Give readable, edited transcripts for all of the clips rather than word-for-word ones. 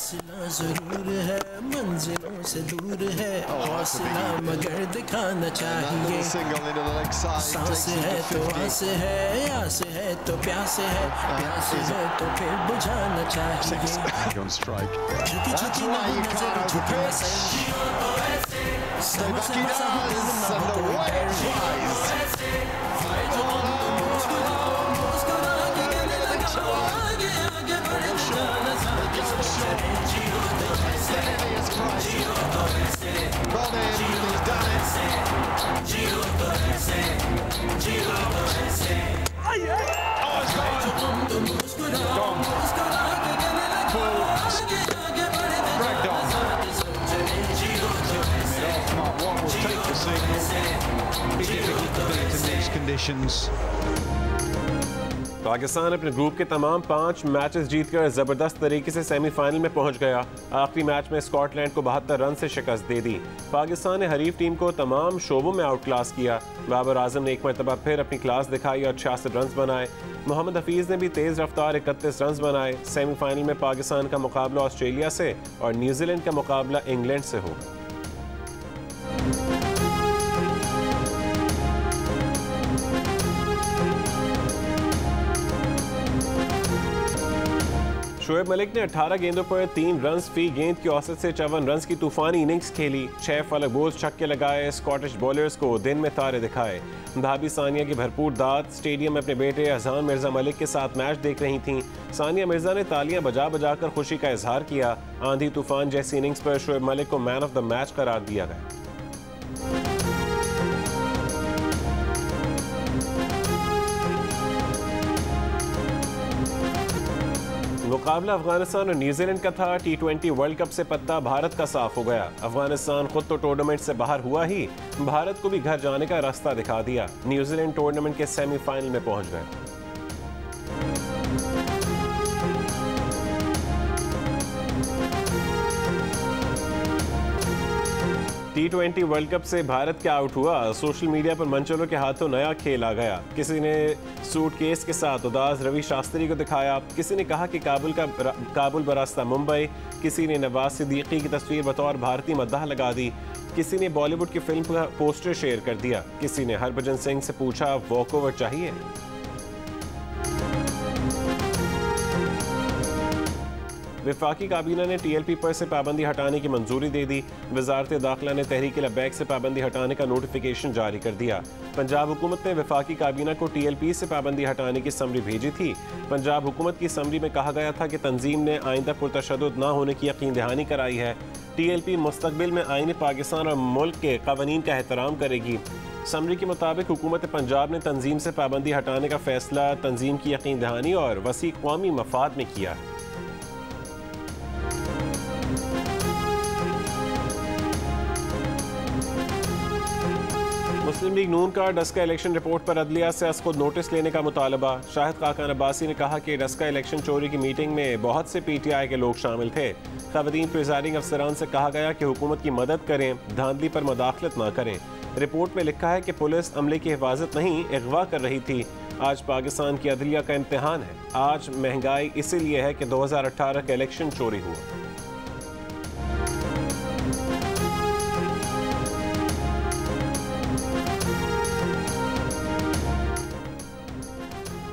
फासला जरूर है, मंजिलों से दूर है, हौसला मगर दिखाना चाहिए। सांस है तो आस है, आस है तो प्यास है, प्यास है तो फिर बुझाना चाहिए। झुकी झुकी नहीं नजर झुकी पाकिस्तान अपने ग्रुप के तमाम 5 मैचेस जीतकर ज़बरदस्त तरीके से सेमीफाइनल में पहुंच गया। आखिरी मैच में स्कॉटलैंड को 72 रन से शिकस्त दे दी। पाकिस्तान ने हरीफ टीम को तमाम शोबों में आउट क्लास किया। बाबर आजम ने एक मरतबा फिर अपनी क्लास दिखाई और 66 रन बनाए। मोहम्मद हफीज़ ने भी तेज़ रफ्तार 31 रन बनाए। सेमीफाइनल में पाकिस्तान का मुकाबला ऑस्ट्रेलिया से और न्यूजीलैंड का मुकाबला इंग्लैंड से होगा। शोएब मलिक ने 18 गेंदों पर 3 रन फी गेंद की औसत से 54 रन की तूफानी इनिंग्स खेली। 6 फलक बोल्ड छक्के लगाए। स्कॉटिश बॉलर्स को दिन में तारे दिखाए। भाभी सानिया की भरपूर दाद। स्टेडियम में अपने बेटे अहसान मिर्जा मलिक के साथ मैच देख रही थीं। सानिया मिर्जा ने तालियां बजा बजा कर खुशी का इजहार किया। आंधी तूफान जैसी इनिंग्स पर शोएब मलिक को मैन ऑफ द मैच करार दिया गया। मुकाबला अफगानिस्तान और न्यूजीलैंड का था। T20 वर्ल्ड कप से पत्ता भारत का साफ हो गया। अफगानिस्तान खुद तो टूर्नामेंट से बाहर हुआ ही, भारत को भी घर जाने का रास्ता दिखा दिया। न्यूजीलैंड टूर्नामेंट के सेमीफाइनल में पहुंच गए। T20 वर्ल्ड कप से भारत क्या आउट हुआ। सोशल मीडिया पर मंचलों के हाथों नया खेल आ गया। किसी ने सूटकेस के साथ उदास रवि शास्त्री को दिखाया। किसी ने कहा कि काबुल बरास्ता मुंबई। किसी ने नवाज सिद्दीकी की तस्वीर बतौर भारतीय मद्दाह लगा दी। किसी ने बॉलीवुड की फिल्म का पोस्टर शेयर कर दिया। किसी ने हरभजन सिंह से पूछा वॉकओवर चाहिए। वफाकी काबीना ने TLP पर से पाबंदी हटाने की मंजूरी दे दी। वजारत दाखिला ने तहरीक लबैक से पाबंदी हटाने का नोटिफिकेशन जारी कर दिया। पंजाब हुकूमत ने वफाकी काबीना को TLP से पाबंदी हटाने की समरी भेजी थी। पंजाब हुकूमत की समरी में कहा गया था कि तंजीम ने आइंदा पुरतशद्दुद न होने की यकीन दहानी कराई है। TLP मुस्तकबिल में आईन पाकिस्तान और मुल्क के कवानीन का एहतराम करेगी। समरी के मुताबिक हुकूमत पंजाब ने तंजीम से पाबंदी हटाने का फैसला तंजीम की यकीन दहानी और वसी कौमी मफाद में किया है। मुस्लिम लीग नून का डस्का इलेक्शन रिपोर्ट पर अदलिया से खुद नोटिस लेने का मुतालबा। शाहिद खाकान अब्बासी ने कहा कि डस्का इलेक्शन चोरी की मीटिंग में बहुत से PTI के लोग शामिल थे। खवातीन प्रिजाइडिंग अफसरान से कहा गया कि हुकूमत की मदद करें, धांधली पर मुदाखलत न करें। रिपोर्ट में लिखा है कि पुलिस अमले की हिफाजत नहीं अगवा कर रही थी। आज पाकिस्तान की अदलिया का इम्तिहान है। आज महंगाई इसीलिए है कि 2018 का इलेक्शन चोरी हुआ।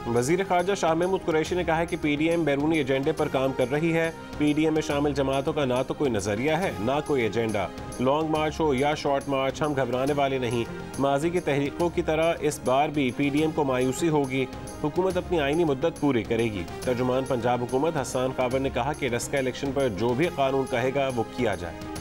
वज़ीर ख़ारजा शाह महमूद कुरैशी ने कहा है कि PDM बैरूनी एजेंडे पर काम कर रही है। PDM में शामिल जमातों का ना तो कोई नज़रिया है ना कोई एजेंडा। लॉन्ग मार्च हो या शॉर्ट मार्च, हम घबराने वाले नहीं। माजी की तहरीकों की तरह इस बार भी PDM को मायूसी होगी। हुकूमत अपनी आइनी मुद्दत पूरी करेगी। तर्जुमान पंजाब हुकूमत हसन कावर ने कहा कि डस्का इलेक्शन पर जो भी कानून कहेगा वो किया जाए।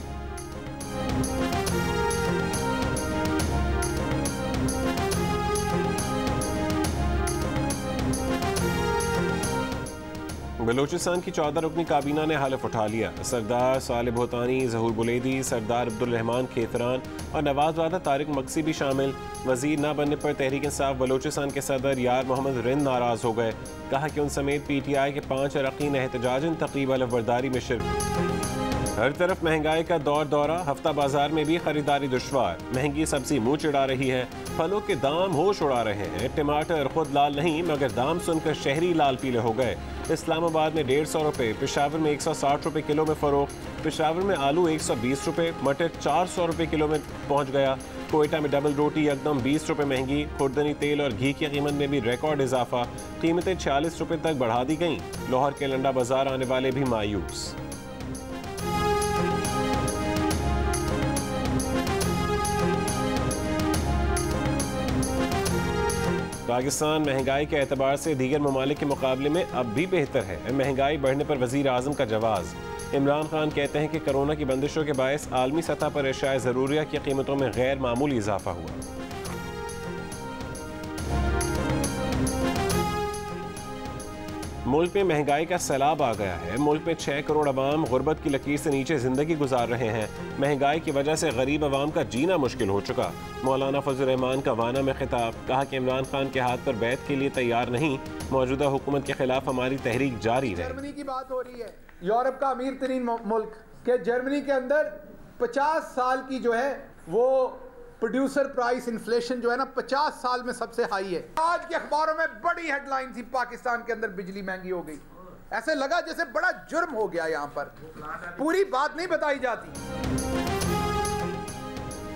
बलूचिस्तान की 14 रुकनी काबीना ने हलफ उठा लिया। सरदार सालिह भूतानी, ज़हूर बुलेदी, सरदार अब्दुल रहमान खेतरान और नवाज वादा तारिक मक्सी भी शामिल। वजीर न बनने पर तहरीक इंसाफ बलूचिस्तान के सदर यार मोहम्मद रिंद नाराज़ हो गए। कहा कि उन समेत PTI के 5 अरकान एहतजाजन तक़रीब अलवरदारी में शिरकत। हर तरफ महंगाई का दौरा। हफ्ता बाजार में भी खरीदारी दुश्वार। महंगी सब्जी मुँह चिढ़ा रही है। फलों के दाम होश उड़ा रहे हैं। टमाटर खुद लाल नहीं मगर दाम सुनकर शहरी लाल पीले हो गए। इस्लामाबाद में 150 रुपये, पेशावर में 160 रुपये किलो में फ़रोख्त, पेशावर में आलू 120 रुपये, मटर 400 रुपये किलो में पहुँच गया। कोयटा में डबल रोटी एकदम 20 रुपये महंगी। खुर्दनी तेल और घी की कीमत में भी रिकॉर्ड इजाफा, कीमतें 46 रुपये तक बढ़ा दी गईं। लाहौर के लंडा बाजार आने वाले भी मायूस। पाकिस्तान महंगाई के एतबार से दीगर ममालिक के मुकाबले में अब भी बेहतर है। महंगाई बढ़ने पर वज़ीर आज़म का जवाब। इमरान खान कहते हैं कि कोरोना की बंदिशों के बायस आलमी सतह पर अशिया ज़रूरिया की कीमतों में गैर मामूली इजाफा हुआ। मुल्क में महंगाई का सैलाब आ गया है। मुल्क में 6 करोड़ अवाम गुर्बत की लकीर से नीचे जिंदगी गुजार रहे हैं। महंगाई की वजह से गरीब अवाम का जीना मुश्किल हो चुका। मौलाना फजल रहमान का वाना में खिताब, कहा कि इमरान खान के हाथ पर बैत के लिए तैयार नहीं, मौजूदा हुकूमत के खिलाफ हमारी तहरीक जारी रहे। जर्मनी की बात हो रही है, यूरोप का अमीर तरीन मुल्क के जर्मनी के अंदर 50 साल की जो है वो प्रोड्यूसर प्राइस इन्फ्लेशन जो है ना 50 साल में सबसे हाई है। आज के अखबारों में बड़ी हेडलाइन थी, पाकिस्तान के अंदर बिजली महंगी हो गई। ऐसे लगा जैसे बड़ा जुर्म हो गया। यहाँ पर पूरी बात नहीं बताई जाती।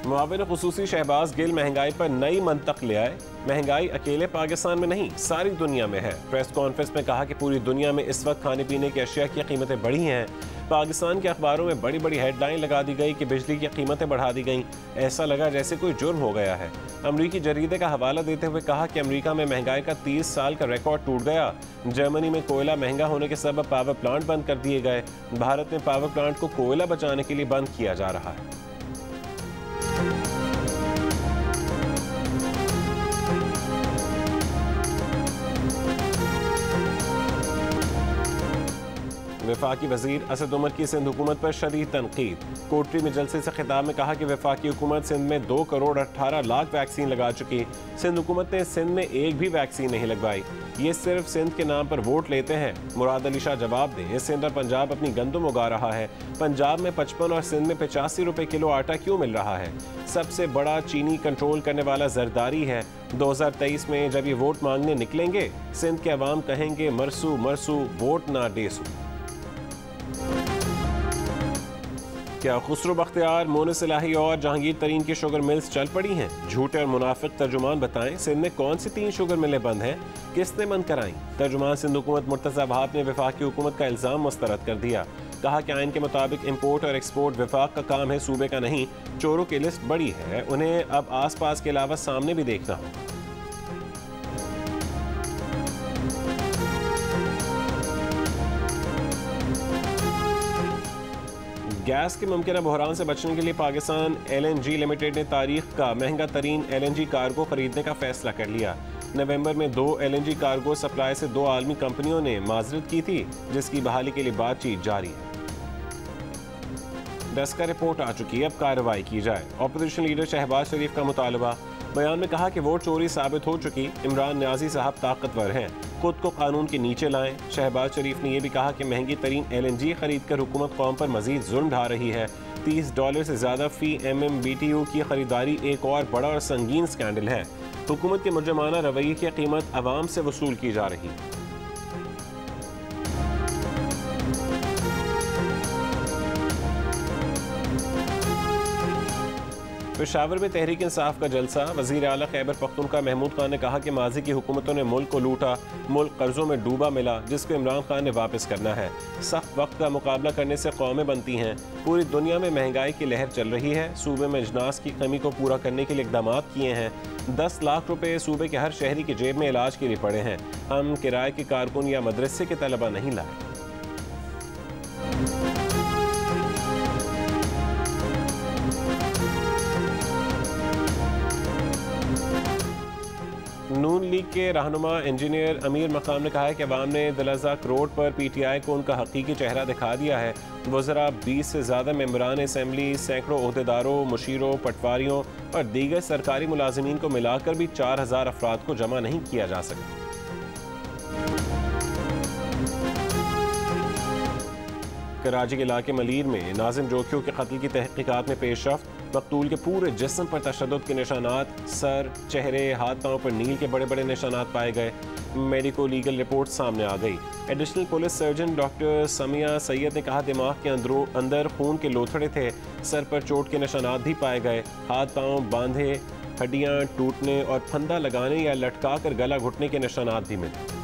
मुआविन खुसूसी शहबाज गिल महंगाई पर नई मंतक ले आए। महंगाई अकेले पाकिस्तान में नहीं, सारी दुनिया में है। प्रेस कॉन्फ्रेंस में कहा कि पूरी दुनिया में इस वक्त खाने पीने की अशिया की कीमतें बढ़ी हैं। पाकिस्तान के अखबारों में बड़ी बड़ी हेडलाइन लगा दी गई कि बिजली की कीमतें बढ़ा दी गईं। ऐसा लगा जैसे कोई जुर्म हो गया है। अमरीकी जरीदे का हवाला देते हुए कहा कि अमेरिका में महंगाई का 30 साल का रिकॉर्ड टूट गया। जर्मनी में कोयला महंगा होने के सबब पावर प्लांट बंद कर दिए गए। भारत में पावर प्लांट को कोयला बचाने के लिए बंद किया जा रहा है। वफाकी वजीर असद उमर की सिंध हुकूमत पर शदीद तनकीद। कोटरी में जलसे से खिताब में कहा कि वफाकी हुकूमत सिंध में 2 करोड़ 18 लाख वैक्सीन लगा चुकी। सिंध हुकूमत ने सिंध में एक भी वैक्सीन नहीं लगवाई। ये सिर्फ सिंध के नाम पर वोट लेते हैं। मुराद अली शाह जवाब दें, सिंध और पंजाब अपनी गंदम उगा रहा है। पंजाब में 55 और सिंध में 85 रुपए किलो आटा क्यों मिल रहा है? सबसे बड़ा चीनी कंट्रोल करने वाला जरदारी है। 2023 में जब ये वोट मांगने निकलेंगे, सिंध के अवाम कहेंगे मरसू मरसू, वोट ना डेसू। क्या खुसरो बख्तियार, मोनिस इलाही और जहांगीर तरीन की शुगर मिल्स चल पड़ी हैं? झूठे और मुनाफिक तर्जुमान बताएं, सिंध में कौन सी 3 शुगर मिलें बंद हैं? किसने बंद कराई? तर्जुमान सिंध हुकूमत मुर्तज़ा वहाब ने वफाक की हुकूमत का इल्ज़ाम मुस्तरद कर दिया। कहा कि आइन के मुताबिक इम्पोर्ट और एक्सपोर्ट वफाक का काम है, सूबे का नहीं। चोरों की लिस्ट बड़ी है, उन्हें अब आस पास के अलावा सामने भी देखना होगा। गैस के मुमकिन बहरान से बचने के लिए पाकिस्तान LNG लिमिटेड ने तारीख का महंगा तरीन LNG कार्गो खरीदने का फैसला कर लिया। नवंबर में 2 LNG कार्गो सप्लाई से 2 आलमी कंपनियों ने माजरत की थी, जिसकी बहाली के लिए बातचीत जारी है। 10 का रिपोर्ट आ चुकी है, अब कार्रवाई की जाए। ऑपोजिशन लीडर शहबाज शरीफ का मुतालबा। बयान में कहा कि वोट चोरी साबित हो चुकी, इमरान न्याजी साहब ताकतवर हैं, खुद को कानून के नीचे लाएं। शहबाज शरीफ ने यह भी कहा कि महंगी तरीन LNG खरीद कर हुकूमत कौम पर मजीद जुल्म ढा रही है। $30 से ज़्यादा फी MMBTU की खरीदारी एक और बड़ा और संगीन स्कैंडल है। हुकूमत के मुजरमाना रवैये की कीमत अवाम से वसूल की जा रही है। पेशावर में तहरीक इंसाफ का जलसा। वज़ीर आला खैबर पख्तूनख्वा महमूद खान ने कहा कि माजी की हुकूमतों ने मुल्क को लूटा, मुल्क कर्जों में डूबा मिला, जिसको इमरान खान ने वापस करना है। सख्त वक्त का मुकाबला करने से कौमें बनती हैं। पूरी दुनिया में महंगाई की लहर चल रही है। सूबे में अजनास की कमी को पूरा करने के लिए इकदाम किए हैं। 10 लाख रुपए सूबे के हर शहरी की जेब में इलाज के लिए पड़े हैं। हम किराए के कारकुन या मदरसे के तलबा नहीं लाए। नून लीग के रहनुमा इंजीनियर अमीर मकाम ने कहा है कि अवाम ने दिलरज़ाक रोड पर PTI को उनका हकीकी चेहरा दिखा दिया है। वज़रा 20 से ज़्यादा मेंबरान असम्बली, सैकड़ों ओहदेदारों, मुशीरों, पटवारियों और दीगर सरकारी मुलाजिमीन को मिलाकर भी 4000 अफराद को जमा नहीं किया जा सका। कराची के इलाके मलीर में नाजिम जोखियों के कत्ल की तहकीकात में पेशरफ्त। मकतूल के पूरे जिस्म पर तशद्दुद के निशानात, सर, चेहरे, हाथ पाँव पर नील के बड़े बड़े निशानात पाए गए। मेडिको लीगल रिपोर्ट सामने आ गई। Additional police surgeon doctor Samiya Syed ने कहा दिमाग के अंदर खून के लोथड़े थे। सर पर चोट के निशानात भी पाए गए। हाथ पाँव बांधे, हड्डियाँ टूटने और फंदा लगाने या लटका कर गला घुटने के निशानात भी मिले।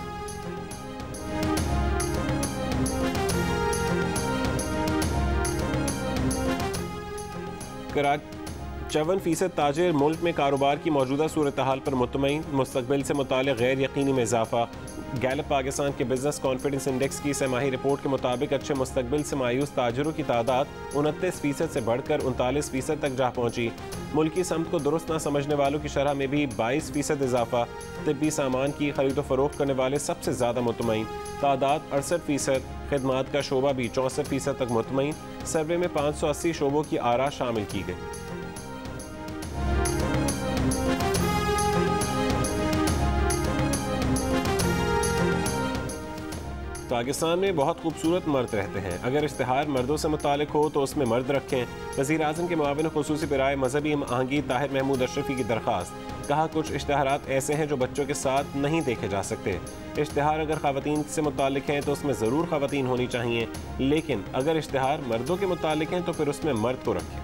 54% ताजिर मुल्क में कारोबार की मौजूदा सूरत हाल पर मुतमईन। मुस्तकबिल से मुतालिक गैर यकीनी में इजाफा। गैलप पाकिस्तान के बिजनेस कॉन्फिडेंस इंडेक्स की सहमाही रिपोर्ट के मुताबिक अच्छे मुस्तकबिल से मायूस ताजिरों की तादाद 29% से बढ़कर 39% तक जा पहुंची। मुल्की समत को दुरुस्त न समझने वालों की शरह में भी 22% इजाफा। तिब्बी सामान की खरीदो फरोख्त करने वाले सबसे ज़्यादा मुतमईन, तादाद 68%। खिदमात का शोबा भी 64% तक मुतमईन। सर्वे में 580 शोबों की आरा शामिल की गई। पाकिस्तान में बहुत खूबसूरत मर्द रहते हैं। अगर इश्तिहार मर्दों से मुतालिक हो तो उसमें मर्द रखें। वज़ीर आज़म के मुआविन खुसूसी बराए मजहबी हम आहंगी ताहिर महमूद अशरफी की दरख्वास्त। कहा कुछ इश्तिहारात ऐसे हैं जो बच्चों के साथ नहीं देखे जा सकते। इश्तिहार अगर ख़वातीन से मुतालिक हैं तो उसमें ज़रूर ख़वातीन होनी चाहिए, लेकिन अगर इश्तिहार मर्दों के मुतालिक हैं तो फिर उसमें मर्द को रखें।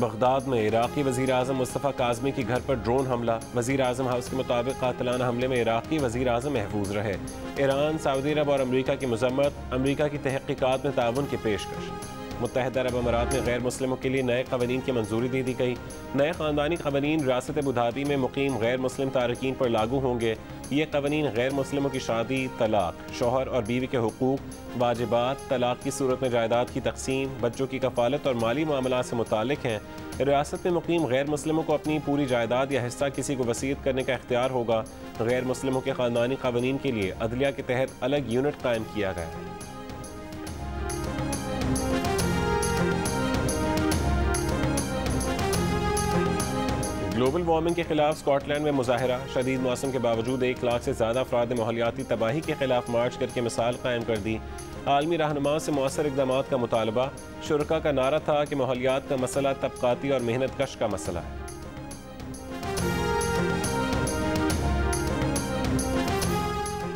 बगदाद में इराक़ी वज़ीर आज़म मुस्तफ़ा काज़मी के घर पर ड्रोन हमला। वज़ीर आज़म हाउस के मुताबिक कातिलाना हमले में इराक़ी वज़ीर आज़म महफूज रहे। ईरान, सऊदी अरब और अमरीका की मज़म्मत। अमरीका की तहक़ीक़ात में ताउन की पेशकश। मुत्तहिदा अरब अमारात में गैर मुस्लिमों के लिए नए क़वानीन की मंजूरी दे दी गई। नए ख़ानदानी क़वानीन रियासत अबू धाबी में मुक़ीम गैर मुस्लिम तारकीन पर लागू होंगे। ये क़वानीन गैर मुस्लिमों की शादी, तलाक, शौहर और बीवी के हुकूक, वाजिबात, तलाक की सूरत में जायदाद की तकसीम, बच्चों की कफ़ालत और माली मामलात से मुतालिक हैं। रियासत में मुक़ीम गैर मुस्लिमों को अपनी पूरी जायदाद या हिस्सा किसी को वसीयत करने का इख्तियार होगा। गैर मुस्लिमों के ख़ानदानी क़वानीन के लिए अदलिया के तहत अलग यूनिट कायम किया गया है। ग्लोबल वार्मिंग के खिलाफ स्कॉटलैंड में मुजाहरा। शदीद मौसम के बावजूद 1 लाख से ज़्यादा अफराद ने माहौलियाती तबाही के खिलाफ मार्च करके मिसाल कायम कर दी। आलमी रहनुमा से मौसर इक़दामात का मुतालबा। शुरका का नारा था कि माहौलियात का मसला तबक़ाती और मेहनत कश का मसला है।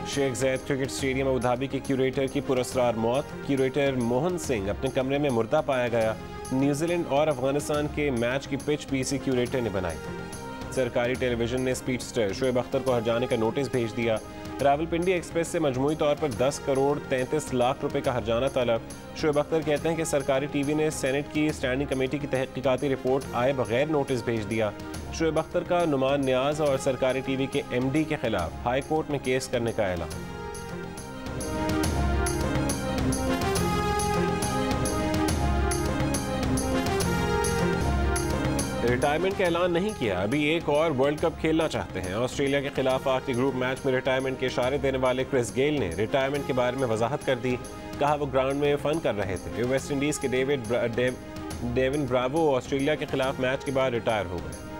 शेख ज़ैद क्रिकेट स्टेडियम अबू धाबी के क्यूरेटर की पुरस्कार मौत। क्यूरेटर मोहन सिंह अपने कमरे में मुर्दा पाया गया। न्यूजीलैंड और अफगानिस्तान के मैच की पिच भी इसी क्यूरेटर ने बनाई। सरकारी टेलीविजन ने स्पीचस्टर शोएब अख्तर को हरजाने का नोटिस भेज दिया। रावलपिंडी एक्सप्रेस से मजमूई तौर पर 10 करोड़ 33 लाख रुपए का हरजाना तलब। शोएब अख्तर कहते हैं कि सरकारी टीवी ने सेनेट की स्टैंडिंग कमेटी की तहकीकाती रिपोर्ट आए बगैर नोटिस भेज दिया। शोएब अख्तर का नुमान न्याज और सरकारी टीवी के MD के खिलाफ हाई कोर्ट में केस करने का ऐलान। रिटायरमेंट का ऐलान नहीं किया, अभी एक और वर्ल्ड कप खेलना चाहते हैं। ऑस्ट्रेलिया के खिलाफ आखिरी ग्रुप मैच में रिटायरमेंट के इशारे देने वाले क्रिस गेल ने रिटायरमेंट के बारे में वजाहत कर दी। कहा वो ग्राउंड में फन कर रहे थे। वेस्ट इंडीज़ के डेविन ब्रावो ऑस्ट्रेलिया के खिलाफ मैच के बाद रिटायर हो गए।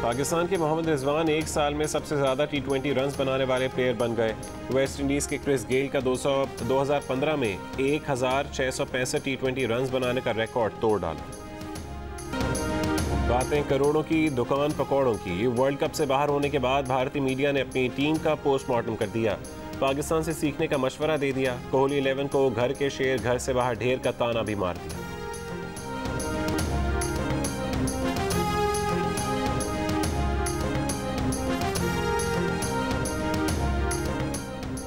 पाकिस्तान के मोहम्मद रिजवान 1 साल में सबसे ज़्यादा T20 रन्स बनाने वाले प्लेयर बन गए। वेस्ट इंडीज़ के क्रिस गेल का 2015 में 1665 T20 रन्स बनाने का रिकॉर्ड तोड़ डाला। बातें करोड़ों की, दुकान पकौड़ों की। वर्ल्ड कप से बाहर होने के बाद भारतीय मीडिया ने अपनी टीम का पोस्टमार्टम कर दिया। पाकिस्तान से सीखने का मशवरा दे दिया। कोहली 11 को घर के शेर घर से बाहर ढेर का ताना भी मार दिया।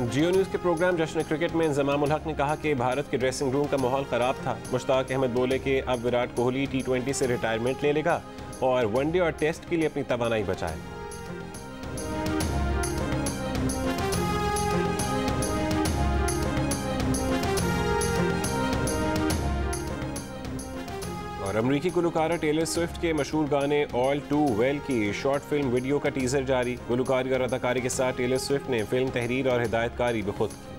जियो न्यूज़ के प्रोग्राम जश्न क्रिकेट में इंजमामुल हक ने कहा कि भारत के ड्रेसिंग रूम का माहौल ख़राब था। मुश्ताक अहमद बोले कि अब विराट कोहली T20 से रिटायरमेंट ले लेगा और वनडे और टेस्ट के लिए अपनी तवानाई बचाए। और अमरीकी गुलकारा टेलर स्विफ्ट के मशहूर गाने ऑल टू वेल की शॉर्ट फिल्म वीडियो का टीजर जारी। गुलकारी और अदाकारी के साथ टेलर स्विफ्ट ने फिल्म तहरीर और हिदायतकारी भी खुद की।